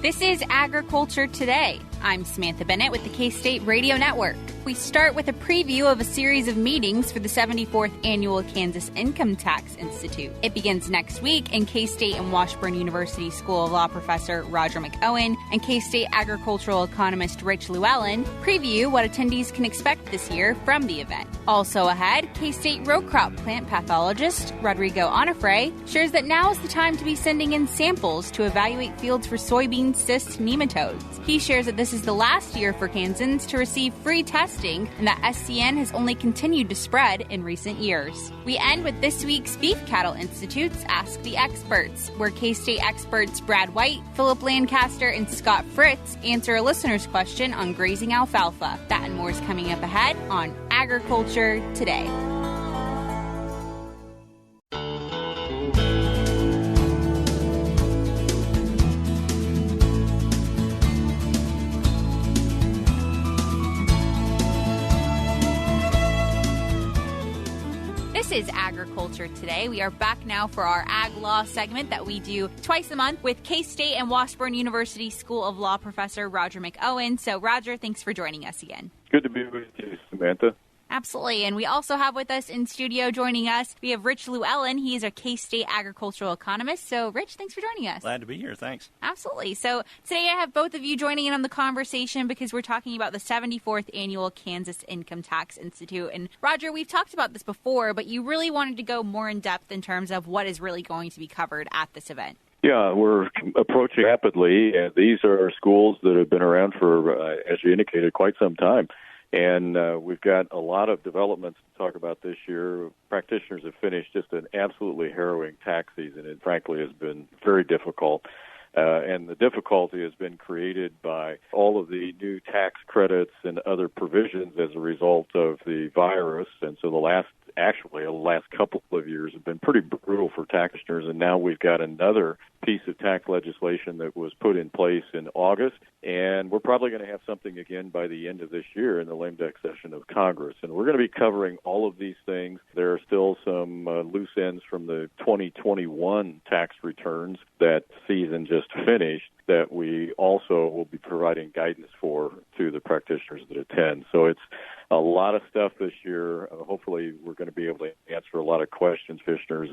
This is Agriculture Today. I'm Samantha Bennett with the K-State Radio Network. We start with a preview of a series of meetings for the 74th Annual Kansas Income Tax Institute. It begins next week, and K-State and Washburn University School of Law professor Roger McEowen and K-State agricultural economist Rich Llewelyn preview what attendees can expect this year from the event. Also ahead, K-State row crop plant pathologist Rodrigo Onofre shares that now is the time to be sending in samples to evaluate fields for soybean cyst nematodes. He shares that this is the last year for Kansans to receive free testing and that SCN has only continued to spread in recent years. We end with this week's Beef Cattle Institute's Ask the Experts, where K-State experts Brad White, Phillip Lancaster, and Scott Fritz answer a listener's question on grazing alfalfa. That and more is coming up ahead on Agriculture Today. This is Agriculture Today. We are back now for our Ag Law segment that we do twice a month with K-State and Washburn University School of Law professor Roger McEowen. So, Roger, thanks for joining us again. Good to be with you, Samantha. Absolutely. And we also have with us in studio joining us, we have Rich Llewelyn. He is a K-State agricultural economist. So, Rich, thanks for joining us. Glad to be here. Thanks. Absolutely. So today I have both of you joining in on the conversation because we're talking about the 74th Annual Kansas Income Tax Institute. And, Roger, we've talked about this before, but you really wanted to go more in depth in terms of what is really going to be covered at this event. Yeah, we're approaching rapidly, and these are schools that have been around for, as you indicated, quite some time. And we've got a lot of developments to talk about this year. Practitioners have finished just an absolutely harrowing tax season. It, frankly, has been very difficult. And the difficulty has been created by all of the new tax credits and other provisions as a result of the virus. And so the last couple of years have been pretty brutal for taxpayers, and now we've got another piece of tax legislation that was put in place in August, and we're probably going to have something again by the end of this year in the lame duck session of Congress. And we're going to be covering all of these things. There are still some loose ends from the 2021 tax returns that season just finished that we also will be providing guidance for to the practitioners that attend. So it's a lot of stuff this year. Hopefully we're going to be able to answer a lot of questions, listeners,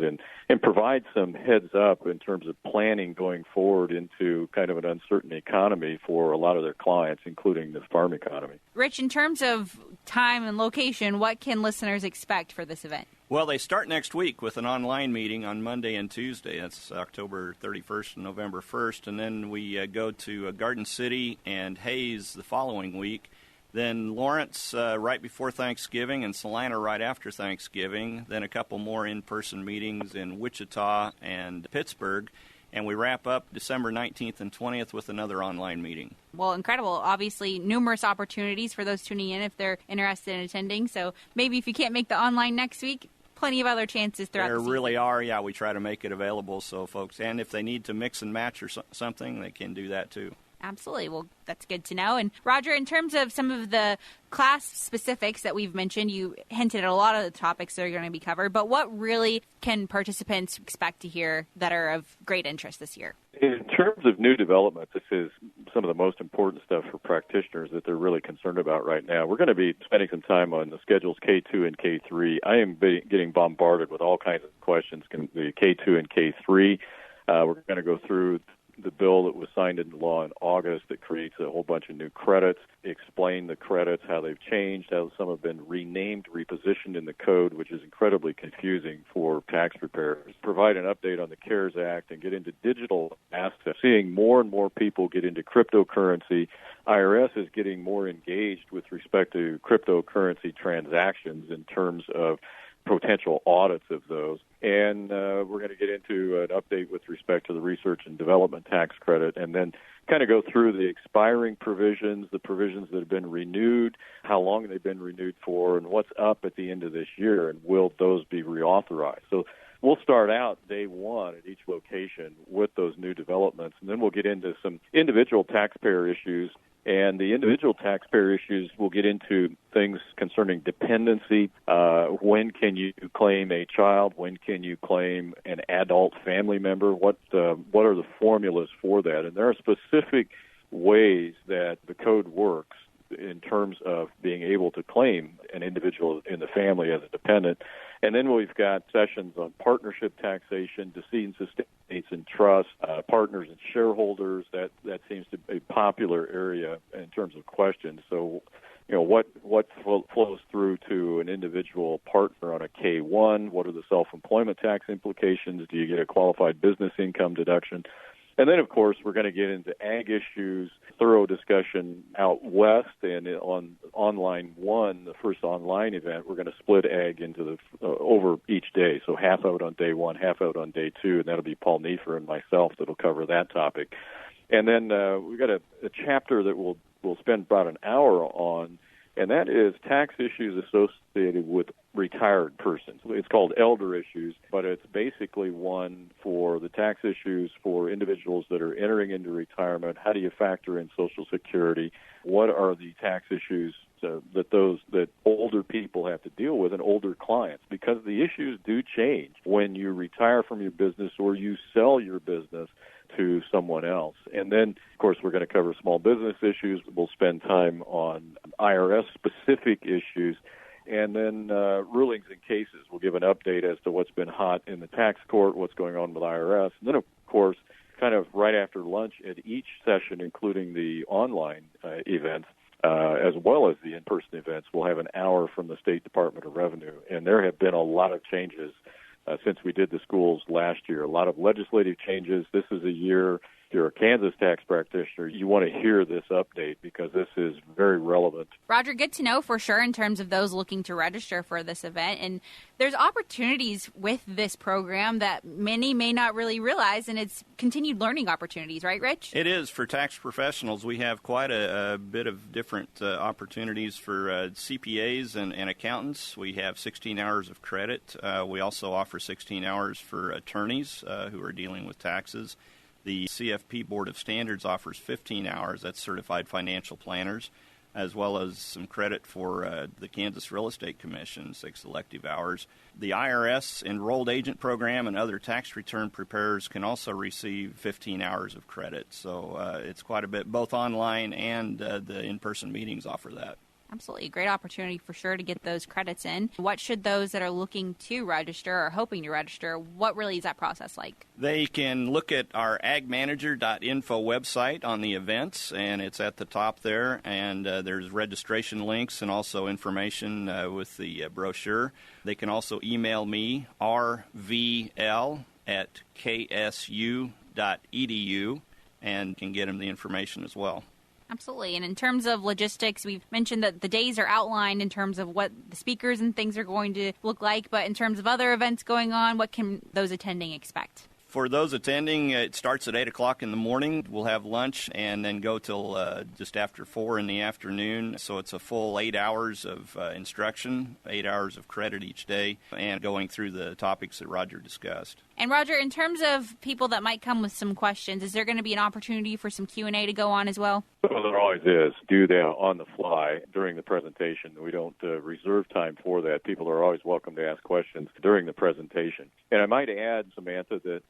and provide some heads up in terms of planning going forward into kind of an uncertain economy for a lot of their clients, including the farm economy. Rich, in terms of time and location, what can listeners expect for this event? Well, they start next week with an online meeting on Monday and Tuesday. That's October 31st and November 1st. And then we go to Garden City and Hayes the following week. Then Lawrence right before Thanksgiving and Salina right after Thanksgiving. Then a couple more in-person meetings in Wichita and Pittsburgh. And we wrap up December 19th and 20th with another online meeting. Well, incredible. Obviously, numerous opportunities for those tuning in if they're interested in attending. So maybe if you can't make the online next week, plenty of other chances throughout the season. There really are. Yeah, we try to make it available so folks, and if they need to mix and match or something, they can do that too. Absolutely. Well, that's good to know. And Roger, in terms of some of the class specifics that we've mentioned, you hinted at a lot of the topics that are going to be covered, but what really can participants expect to hear that are of great interest this year? In terms of new development, this is some of the most important stuff for practitioners that they're really concerned about right now. We're going to be spending some time on the schedules K2 and K3. I am getting bombarded with all kinds of questions, the K2 and K3. We're going to go through the bill that was signed into law in August that creates a whole bunch of new credits, explain the credits, how they've changed, how some have been renamed, repositioned in the code, which is incredibly confusing for tax preparers, provide an update on the CARES Act, and get into digital assets. Seeing more and more people get into cryptocurrency. IRS is getting more engaged with respect to cryptocurrency transactions in terms of potential audits of those. And we're going to get into an update with respect to the research and development tax credit, and then kind of go through the expiring provisions, the provisions that have been renewed, how long they've been renewed for, and what's up at the end of this year, and will those be reauthorized. So we'll start out day one at each location with those new developments, and then we'll get into some individual taxpayer issues. And the individual taxpayer issues will get into things concerning dependency. When can you claim a child? When can you claim an adult family member? What are the formulas for that? And there are specific ways that the code works in terms of being able to claim an individual in the family as a dependent. And then we've got sessions on partnership taxation, decedents, estates, and trust, partners and shareholders. That seems to be a popular area in terms of questions. So, what flows through to an individual partner on a K-1? What are the self-employment tax implications? Do you get a qualified business income deduction? And then, of course, we're going to get into ag issues, thorough discussion out west, and on online one, the first online event, we're going to split ag into over each day. So half out on day one, half out on day two, and that'll be Paul Nefer and myself that'll cover that topic. And then we've got a chapter that we'll spend about an hour on, and that is tax issues associated with retired persons. It's called elder issues, but it's basically one for the tax issues for individuals that are entering into retirement. How do you factor in Social Security? What are the tax issues that older people have to deal with and older clients? Because the issues do change when you retire from your business or you sell your business to someone else. And then, of course, we're going to cover small business issues. We'll spend time on IRS-specific issues. And then rulings and cases. We'll give an update as to what's been hot in the tax court, what's going on with IRS. And then, of course, kind of right after lunch at each session, including the online events, as well as the in-person events, we'll have an hour from the State Department of Revenue. And there have been a lot of changes since we did the schools last year, a lot of legislative changes. This is a year, if you're a Kansas tax practitioner, you want to hear this update because this is very relevant. Roger, good to know for sure in terms of those looking to register for this event. And there's opportunities with this program that many may not really realize, and it's continued learning opportunities, right, Rich? It is. For tax professionals, we have quite a bit of different opportunities for CPAs and accountants. We have 16 hours of credit. We also offer 16 hours for attorneys who are dealing with taxes. The CFP Board of Standards offers 15 hours. That's certified financial planners, as well as some credit for the Kansas Real Estate Commission, 6 elective hours. The IRS Enrolled Agent Program and other tax return preparers can also receive 15 hours of credit. So it's quite a bit. Both online and the in-person meetings offer that. Absolutely. Great opportunity for sure to get those credits in. What should those that are looking to register or hoping to register, what really is that process like? They can look at our agmanager.info website on the events, and it's at the top there. And there's registration links and also information with the brochure. They can also email me, rvl@ksu.edu, and can get them the information as well. Absolutely. And in terms of logistics, we've mentioned that the days are outlined in terms of what the speakers and things are going to look like. But in terms of other events going on, what can those attending expect? For those attending, it starts at 8 o'clock in the morning. We'll have lunch and then go till just after 4 in the afternoon. So it's a full 8 hours of instruction, 8 hours of credit each day, and going through the topics that Roger discussed. And Roger, in terms of people that might come with some questions, is there going to be an opportunity for some Q&A to go on as well? Well, there always is. Do that on the fly during the presentation. We don't reserve time for that. People are always welcome to ask questions during the presentation. And I might add, Samantha, that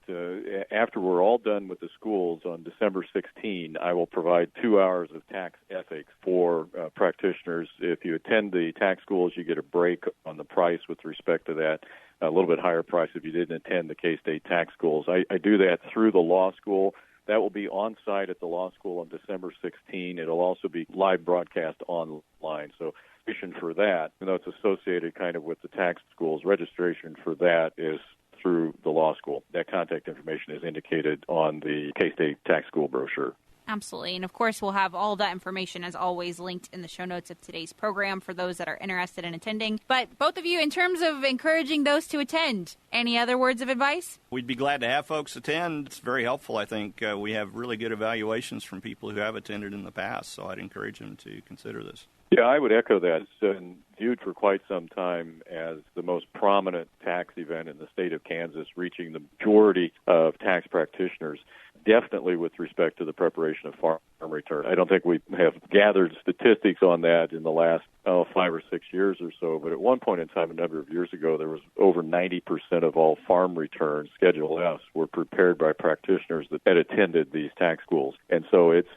after we're all done with the schools on December 16, I will provide 2 hours of tax ethics for practitioners. If you attend the tax schools, you get a break on the price with respect to that. A little bit higher price if you didn't attend the K-State tax schools. I do that through the law school. That will be on site at the law school on December 16. It'll also be live broadcast online. So registration for that, even though it's associated kind of with the tax schools, registration for that is through the law school. That contact information is indicated on the K-State tax school brochure. Absolutely. And, of course, we'll have all of that information, as always, linked in the show notes of today's program for those that are interested in attending. But both of you, in terms of encouraging those to attend, any other words of advice? We'd be glad to have folks attend. It's very helpful, I think. We have really good evaluations from people who have attended in the past, so I'd encourage them to consider this. Yeah, I would echo that. And, viewed for quite some time as the most prominent tax event in the state of Kansas, reaching the majority of tax practitioners, definitely with respect to the preparation of farm return. I don't think we have gathered statistics on that in the last 5 or 6 years or so, but at one point in time, a number of years ago, there was over 90% of all farm returns, Schedule F, were prepared by practitioners that had attended these tax schools. And so it's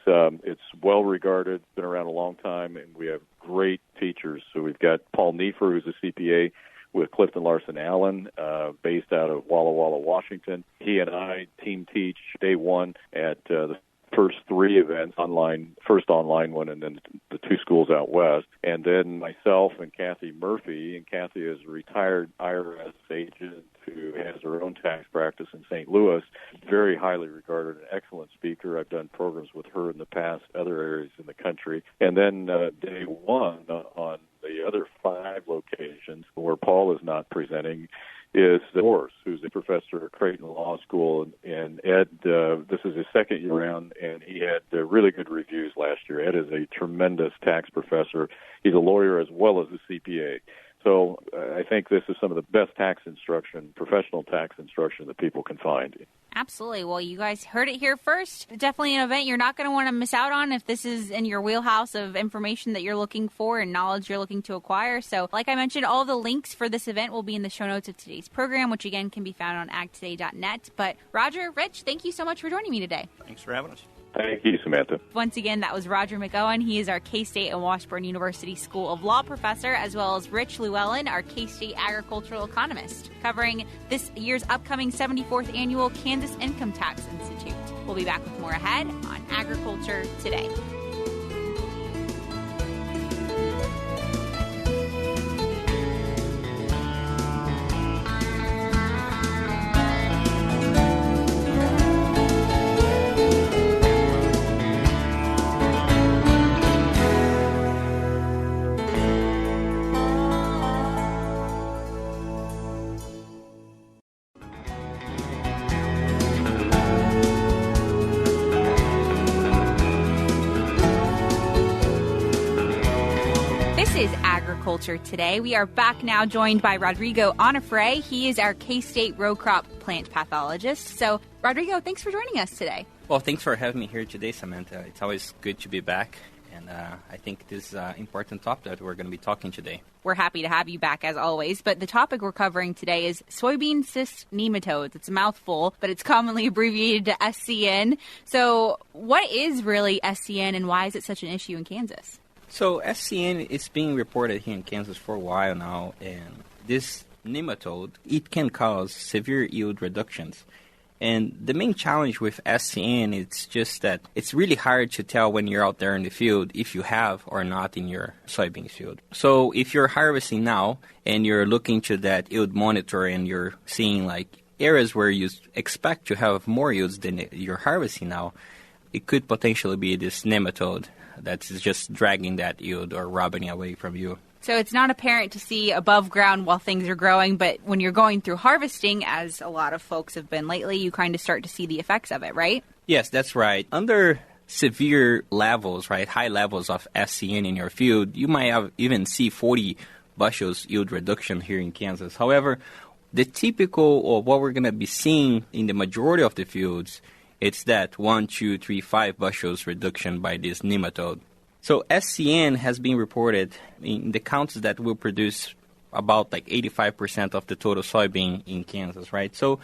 well regarded, been around a long time, and we have great teachers. So we've got Paul Nefer, who's a CPA with Clifton Larson Allen, based out of Walla Walla, Washington. He and I team teach day one at the first 3 events, first online one, and then the 2 schools out west. And then myself and Kathy Murphy, and Kathy is a retired IRS agent who has her own tax practice in St. Louis, very highly regarded, an excellent speaker. I've done programs with her in the past, other areas in the country. And then day one on the other 5 locations where Paul is not presenting is Morse, who's a professor at Creighton Law School. And Ed, this is his second year around, and he had really good reviews last year. Ed is a tremendous tax professor. He's a lawyer as well as a CPA. So I think this is some of the best tax instruction, professional tax instruction that people can find. Absolutely. Well, you guys heard it here first. Definitely an event you're not going to want to miss out on if this is in your wheelhouse of information that you're looking for and knowledge you're looking to acquire. So, like I mentioned, all the links for this event will be in the show notes of today's program, which again can be found on agtoday.net. But Roger, Rich, thank you so much for joining me today. Thanks for having us. Thank you, Samantha. Once again, that was Roger McEowen. He is our K-State and Washburn University School of Law professor, as well as Rich Llewelyn, our K-State agricultural economist, covering this year's upcoming 74th Annual Kansas Income Tax Institute. We'll be back with more ahead on Agriculture Today. Agriculture Today. We are back now, joined by Rodrigo Onofre. He is our K-State row crop plant pathologist. So, Rodrigo, thanks for joining us today. Well, thanks for having me here today, Samantha. It's always good to be back, and I think this is an important topic that we're going to be talking today. We're happy to have you back, as always, but the topic we're covering today is Soybean Cyst Nematodes. It's a mouthful, but it's commonly abbreviated to SCN. So, what is really SCN, and why is it such an issue in Kansas? So SCN is being reported here in Kansas for a while now, and this nematode, it can cause severe yield reductions. And the main challenge with SCN is just that it's really hard to tell when you're out there in the field if you have or not in your soybean field. So if you're harvesting now and you're looking to that yield monitor and you're seeing like areas where you expect to have more yields than you're harvesting now, it could potentially be this nematode that's just dragging that yield or robbing away from you. So it's not apparent to see above ground while things are growing, but when you're going through harvesting, as a lot of folks have been lately, you kind of start to see the effects of it, right? Yes, that's right. Under severe levels, right, high levels of SCN in your field, you might have even see 40 bushels yield reduction here in Kansas. However, the typical, or what we're going to be seeing in the majority of the fields, it's that 1, 2, 3, 5 bushels reduction by this nematode. So SCN has been reported in the counties that will produce about like 85% of the total soybean in Kansas, right? So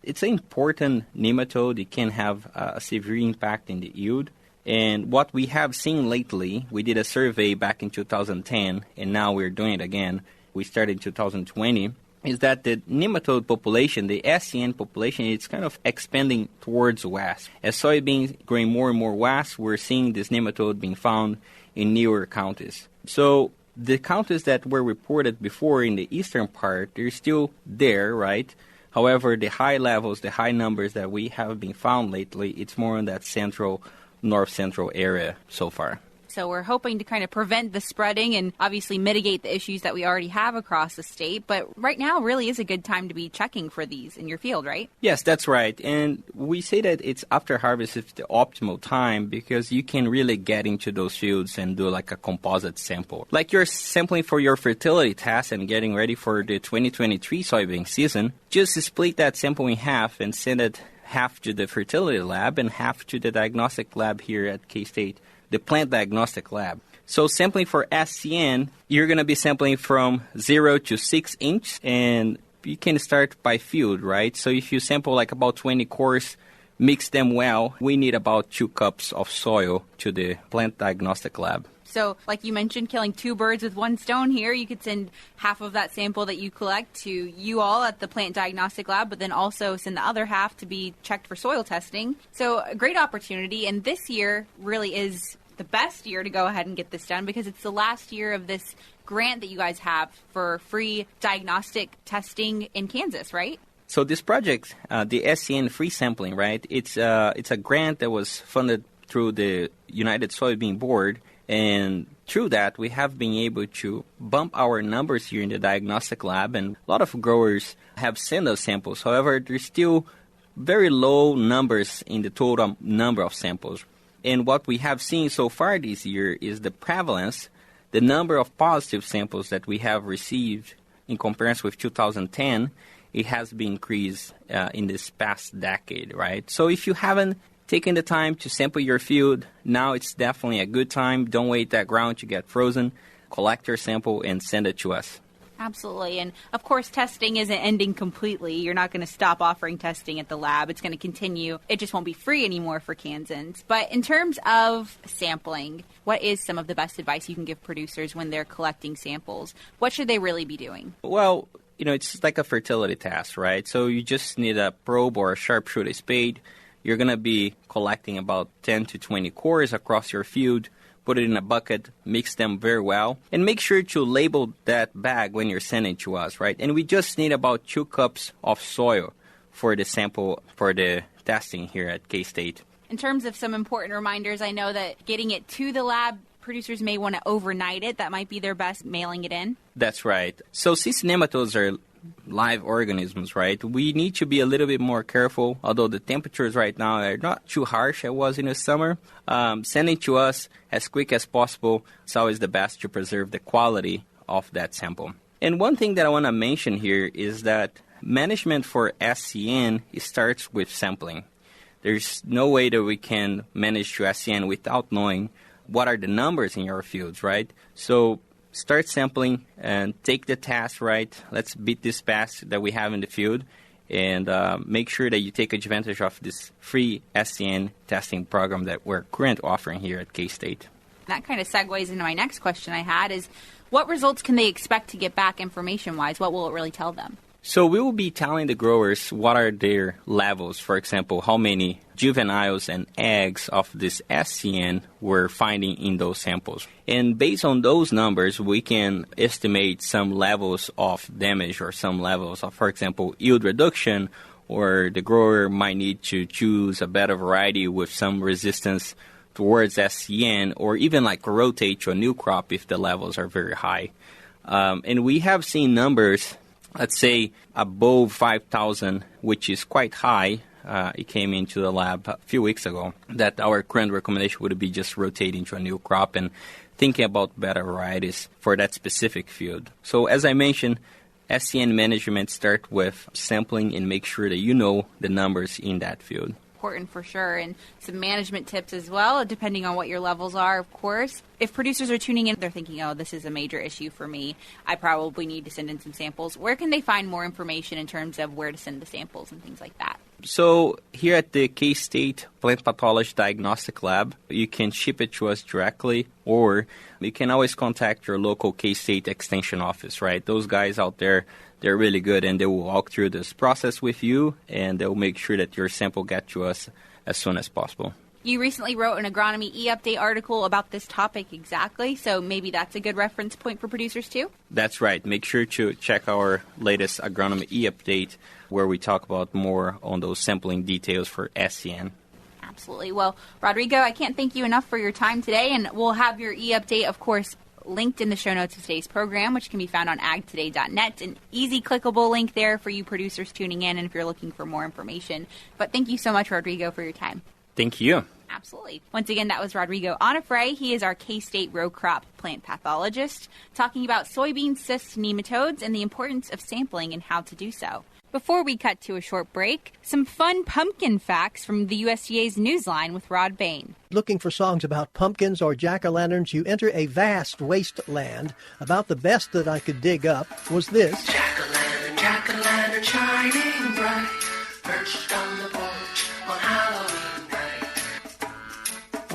it's an important nematode. It can have a severe impact in the yield. And what we have seen lately, we did a survey back in 2010, and now we're doing it again. We started in 2020. Is that the nematode population, the SCN population, it's kind of expanding towards west. As soybeans growing more and more west, we're seeing this nematode being found in newer counties. So the counties that were reported before in the eastern part, they're still there, right? However, the high levels, the high numbers that we have been found lately, it's more in that central, north-central area so far. So we're hoping to kind of prevent the spreading and obviously mitigate the issues that we already have across the state. But right now really is a good time to be checking for these in your field, right? Yes, that's right. And we say that it's after harvest is the optimal time because you can really get into those fields and do like a composite sample. Like you're sampling for your fertility test and getting ready for the 2023 soybean season, just split that sample in half and send it half to the fertility lab and half to the diagnostic lab here at K-State, the plant diagnostic lab. So sampling for SCN, you're going to be sampling from 0 to 6 inch, and you can start by field, right? So if you sample like about 20 cores, mix them well, we need about 2 cups of soil to the plant diagnostic lab. So, like you mentioned, killing 2 birds with 1 stone here. You could send half of that sample that you collect to you all at the plant diagnostic lab, but then also send the other half to be checked for soil testing. So, a great opportunity. And this year really is the best year to go ahead and get this done because it's the last year of this grant that you guys have for free diagnostic testing in Kansas, right? So this project, the SCN free sampling, right? It's a grant that was funded through the United Soybean Board. And through that, we have been able to bump our numbers here in the diagnostic lab, and a lot of growers have sent us samples. However, there's still very low numbers in the total number of samples. And what we have seen so far this year is the prevalence, the number of positive samples that we have received in comparison with 2010, it has been increased in this past decade, right? So if you haven't taking the time to sample your field, now it's definitely a good time. Don't wait that ground to get frozen. Collect your sample and send it to us. Absolutely. And, of course, testing isn't ending completely. You're not going to stop offering testing at the lab. It's going to continue. It just won't be free anymore for Kansans. But in terms of sampling, what is some of the best advice you can give producers when they're collecting samples? What should they really be doing? Well, it's like a fertility test, right? So you just need a probe or a sharpshooter spade. You're going to be collecting about 10 to 20 cores across your field, put it in a bucket, mix them very well, and make sure to label that bag when you're sending to us, right? And we just need about 2 cups of soil for the sample for the testing here at K-State. In terms of some important reminders, I know that getting it to the lab, producers may want to overnight it. That might be their best mailing it in. That's right. So cyst nematodes are live organisms, right? We need to be a little bit more careful, although the temperatures right now are not too harsh as it was in the summer. Sending to us as quick as possible, it's always the best to preserve the quality of that sample. And one thing that I want to mention here is that management for SCN starts with sampling. There's no way that we can manage to SCN without knowing what are the numbers in your fields, right? So start sampling and take the test, right? Let's beat this pass that we have in the field and make sure that you take advantage of this free SCN testing program that we're currently offering here at K-State. That kind of segues into my next question I had is, what results can they expect to get back information-wise? What will it really tell them? So we will be telling the growers what are their levels. For example, how many juveniles and eggs of this SCN we're finding in those samples. And based on those numbers, we can estimate some levels of damage or some levels of, for example, yield reduction, or the grower might need to choose a better variety with some resistance towards SCN, or even like rotate to a new crop if the levels are very high. And we have seen numbers, let's say, above 5,000, which is quite high. It came into the lab a few weeks ago, that our current recommendation would be just rotating to a new crop and thinking about better varieties for that specific field. So as I mentioned, SCN management start with sampling and make sure that you know the numbers in that field. Important for sure, and some management tips as well, depending on what your levels are, of course. If producers are tuning in, they're thinking, oh, this is a major issue for me. I probably need to send in some samples. Where can they find more information in terms of where to send the samples and things like that? So here at the K-State Plant Pathology Diagnostic Lab, you can ship it to us directly, or you can always contact your local K-State Extension office, right? Those guys out there, they're really good, and they will walk through this process with you, and they'll make sure that your sample gets to us as soon as possible. You recently wrote an Agronomy e-update article about this topic exactly, so maybe that's a good reference point for producers too? That's right. Make sure to check our latest Agronomy e-update, where we talk about more on those sampling details for SCN. Absolutely. Well, Rodrigo, I can't thank you enough for your time today, and we'll have your e-update, of course, linked in the show notes of today's program, which can be found on agtoday.net. An easy clickable link there for you producers tuning in and if you're looking for more information. But thank you so much, Rodrigo, for your time. Thank you. Absolutely. Once again, that was Rodrigo Onofre. He is our K-State row crop plant pathologist, talking about soybean cyst nematodes and the importance of sampling and how to do so. Before we cut to a short break, some fun pumpkin facts from the USDA's Newsline with Rod Bain. Looking for songs about pumpkins or jack-o'-lanterns, you enter a vast wasteland. About the best that I could dig up was this. Jack-o'-lantern, shining bright, perched on the porch on Halloween night.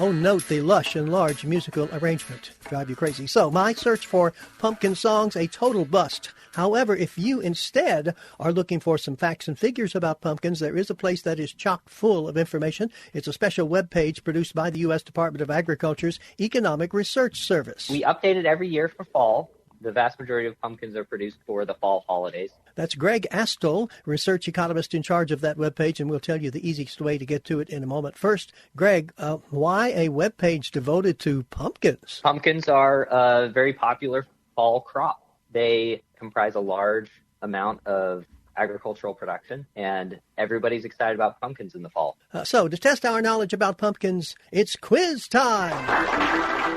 Oh, note the lush and large musical arrangement. Drive you crazy. So, my search for pumpkin songs, a total bust. However, if you instead are looking for some facts and figures about pumpkins, there is a place that is chock full of information. It's a special web page produced by the U.S. Department of Agriculture's Economic Research Service. We update it every year for fall. The vast majority of pumpkins are produced for the fall holidays. That's Greg Astol, research economist in charge of that webpage, and we'll tell you the easiest way to get to it in a moment. First, Greg, why a webpage devoted to pumpkins? Pumpkins are a very popular fall crop. They comprise a large amount of agricultural production, and everybody's excited about pumpkins in the fall. So, to test our knowledge about pumpkins, it's quiz time!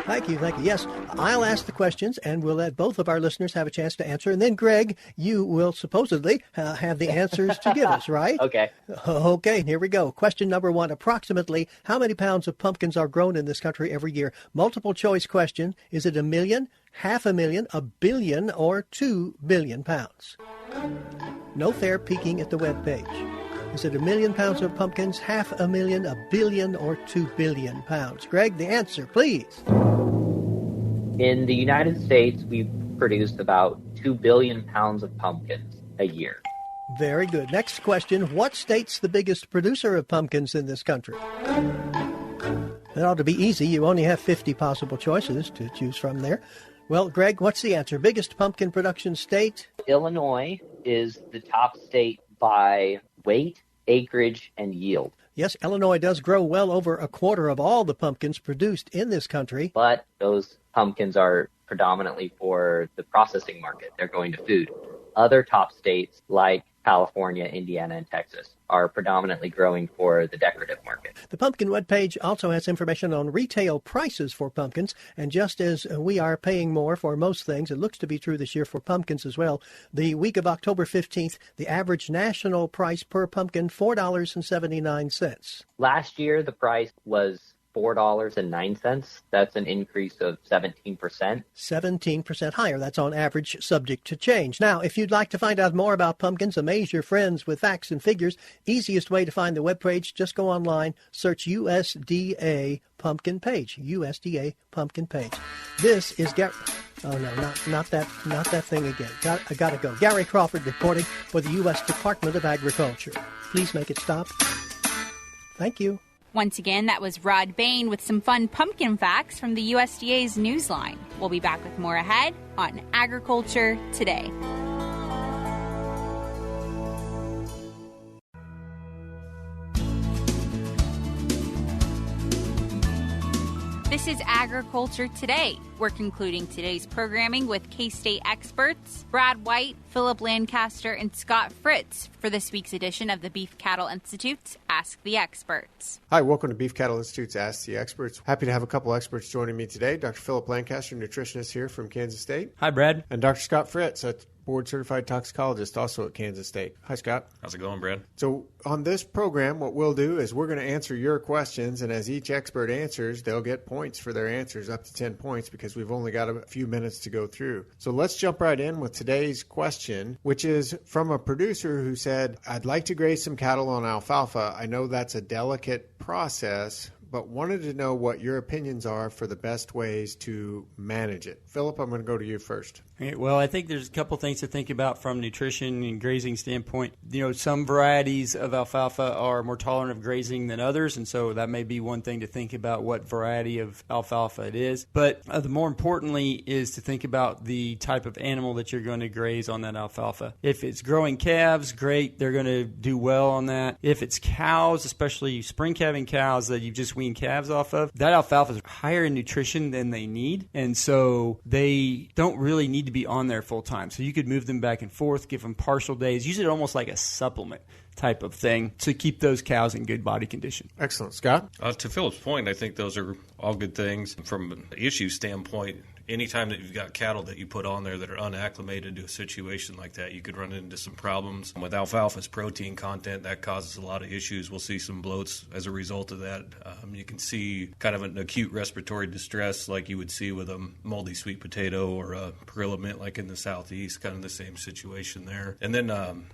Thank you. Yes, I'll ask the questions, and we'll let both of our listeners have a chance to answer, and then, Greg, you will supposedly have the answers to give us, right? Okay. Okay, here we go. Question number 1. Approximately how many pounds of pumpkins are grown in this country every year? Multiple choice question. Is it 1 million, 500,000, 1 billion, or 2 billion pounds? No fair peeking at the web page. Is it 1 million pounds of pumpkins, 500,000, 1 billion, or 2 billion pounds? Greg, the answer, please. In the United States, we produce about 2 billion pounds of pumpkins a year. Very good. Next question. What state's the biggest producer of pumpkins in this country? That ought to be easy. You only have 50 possible choices to choose from there. Well, Greg, what's the answer? Biggest pumpkin production state? Illinois is the top state by weight, acreage, and yield. Yes, Illinois does grow well over a quarter of all the pumpkins produced in this country. But those pumpkins are predominantly for the processing market. They're going to food. Other top states like California, Indiana, and Texas are predominantly growing for the decorative market. The pumpkin webpage also has information on retail prices for pumpkins, and just as we are paying more for most things, it looks to be true this year for pumpkins as well. The week of October 15th, the average national price per pumpkin, $4.79. Last year, the price was $4.09. That's an increase of 17%. 17% higher. That's on average, subject to change. Now, if you'd like to find out more about pumpkins, amaze your friends with facts and figures, easiest way to find the webpage, just go online, search USDA pumpkin page. USDA pumpkin page. This is Gary. Oh no, not that thing again. I gotta go. Gary Crawford reporting for the U.S. Department of Agriculture. Please make it stop. Thank you. Once again, that was Rod Bain with some fun pumpkin facts from the USDA's Newsline. We'll be back with more ahead on Agriculture Today. This is Agriculture Today. We're concluding today's programming with K-State experts Brad White, Phillip Lancaster, and Scott Fritz for this week's edition of the Beef Cattle Institute's Ask the Experts. Hi, welcome to Beef Cattle Institute's Ask the Experts. Happy to have a couple experts joining me today. Dr. Phillip Lancaster, nutritionist here from Kansas State. Hi, Brad. And Dr. Scott Fritz, a board-certified toxicologist, also at Kansas State. Hi, Scott. How's it going, Brad? So on this program, what we'll do is we're going to answer your questions, and as each expert answers, they'll get points for their answers, up to 10 points, because we've only got a few minutes to go through. So let's jump right in with today's question, which is from a producer who said, I'd like to graze some cattle on alfalfa. I know that's a delicate process, but wanted to know what your opinions are for the best ways to manage it. Phillip, I'm going to go to you first. Okay, well, I think there's a couple things to think about from nutrition and grazing standpoint. Some varieties of alfalfa are more tolerant of grazing than others, and so that may be one thing to think about what variety of alfalfa it is. But the more importantly is to think about the type of animal that you're going to graze on that alfalfa. If it's growing calves, great, they're going to do well on that. If it's cows, especially spring calving cows that you've just weaned calves off of, that alfalfa is higher in nutrition than they need, and so they don't really need to be on there full time. So you could move them back and forth, give them partial days, use it almost like a supplement type of thing to keep those cows in good body condition. Excellent. Scott? To Philip's point, I think those are all good things. From an issue standpoint, anytime that you've got cattle that you put on there that are unacclimated to a situation like that, you could run into some problems. With alfalfa's protein content, that causes a lot of issues. We'll see some bloats as a result of that. You can see kind of an acute respiratory distress like you would see with a moldy sweet potato or a perilla mint like in the southeast, kind of the same situation there. And then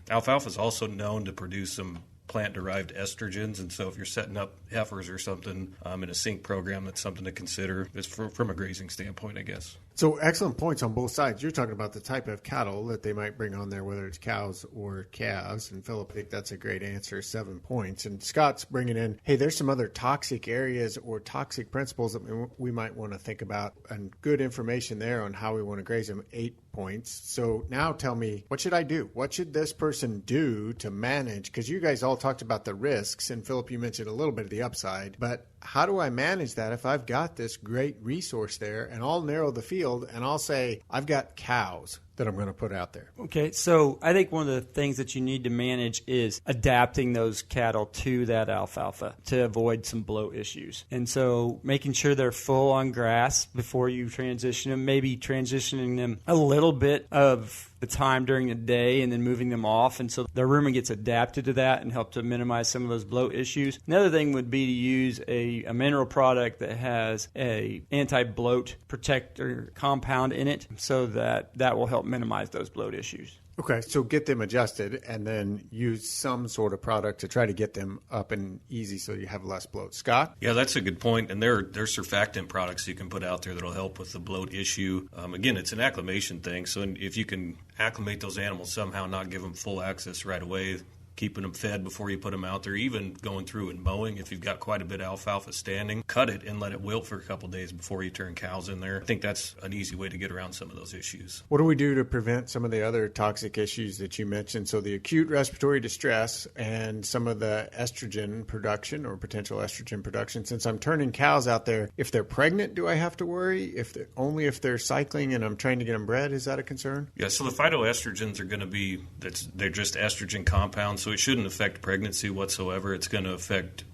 alfalfa is also known to produce some plant-derived estrogens, and so if you're setting up heifers or something in a sync program, that's something to consider just from a grazing standpoint, I guess. So excellent points on both sides. You're talking about the type of cattle that they might bring on there, whether it's cows or calves. And Philip, I think that's a great answer, 7 points. And Scott's bringing in, hey, there's some other toxic areas or toxic principles that we might want to think about, and good information there on how we want to graze them, 8 points. So now tell me, what should I do? What should this person do to manage? Because you guys all talked about the risks, and Philip, you mentioned a little bit of the upside, but how do I manage that if I've got this great resource there and I'll narrow the field and I'll say I've got cows that I'm going to put out there? Okay, so I think one of the things that you need to manage is adapting those cattle to that alfalfa to avoid some bloat issues. And so making sure they're full on grass before you transition them, maybe transitioning them a little bit of the time during the day and then moving them off, and so the rumen gets adapted to that and help to minimize some of those bloat issues. Another thing would be to use a mineral product that has a anti-bloat protector compound in it so that will help minimize those bloat issues. Okay, so get them adjusted and then use some sort of product to try to get them up and easy so you have less bloat. Scott? Yeah, that's a good point. And there are surfactant products you can put out there that'll help with the bloat issue. Again, it's an acclimation thing. So if you can acclimate those animals somehow, not give them full access right away, keeping them fed before you put them out there, even going through and mowing. If you've got quite a bit of alfalfa standing, cut it and let it wilt for a couple days before you turn cows in there. I think that's an easy way to get around some of those issues. What do we do to prevent some of the other toxic issues that you mentioned? So the acute respiratory distress and some of the estrogen production or potential estrogen production. Since I'm turning cows out there, if they're pregnant, do I have to worry? Only if they're cycling and I'm trying to get them bred, is that a concern? Yeah, so the phytoestrogens are going to be, they're just estrogen compounds, so it shouldn't affect pregnancy whatsoever. It's going to affect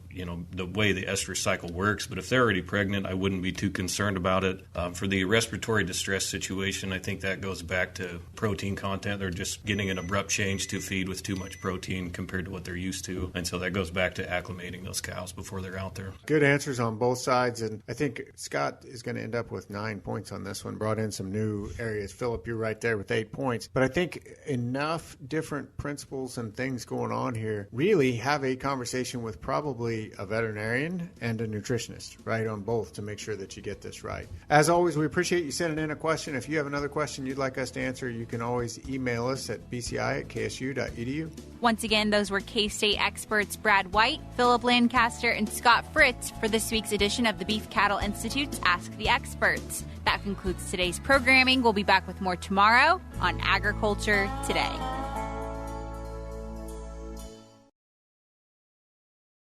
the way the estrus cycle works. But if they're already pregnant, I wouldn't be too concerned about it. For the respiratory distress situation, I think that goes back to protein content. They're just getting an abrupt change to feed with too much protein compared to what they're used to. And so that goes back to acclimating those cows before they're out there. Good answers on both sides. And I think Scott is going to end up with 9 points on this one. Brought in some new areas. Philip, you're right there with 8 points. But I think enough different principles and things going on here. Really have a conversation with probably a veterinarian and a nutritionist, right, on both to make sure that you get this right. As always, we appreciate you sending in a question. If you have another question you'd like us to answer, you can always email us at bci@ksu.edu. Once again, those were K-State experts Brad White, Phillip Lancaster, and Scott Fritz for this week's edition of the Beef Cattle Institute's Ask the Experts. That concludes today's programming. We'll be back with more tomorrow on Agriculture Today.